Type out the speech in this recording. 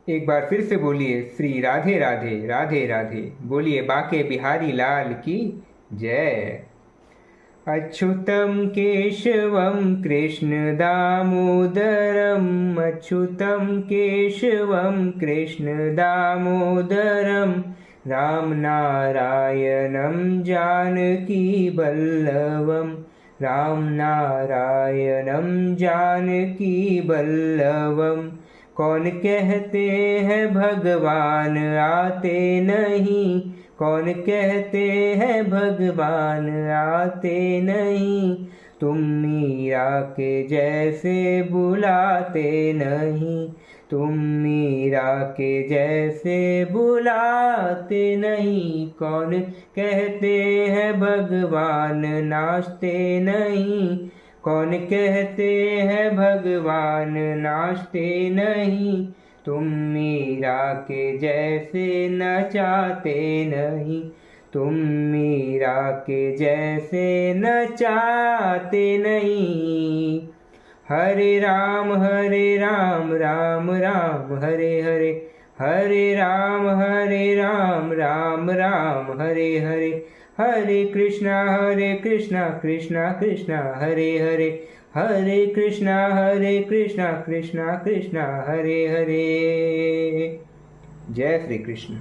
एक बार फिर से बोलिए श्री राधे राधे राधे राधे। बोलिए बाके बिहारी लाल की जय। अच्युतं केशवं कृष्ण दामोदरम्, अच्युतं केशवं कृष्ण दामोदरं, राम नारायणं जानकी वल्लभं, राम नारायणं जानकी वल्लभं। कौन कहते हैं भगवान आते नहीं, कौन कहते हैं भगवान आते नहीं, तुम मीरा के जैसे बुलाते नहीं, तुम मीरा के जैसे बुलाते नहीं। कौन कहते हैं भगवान नाचते नहीं, कौन कहते हैं भगवान नाचते नहीं, तुम मीरा के जैसे नचाते नहीं, तुम मीरा के जैसे नचाते नहीं। हरे राम राम राम हरे हरे, हरे राम राम राम हरे हरे, हरे कृष्णा कृष्णा कृष्णा हरे हरे, हरे कृष्णा कृष्णा कृष्णा हरे हरे। जय श्री कृष्ण।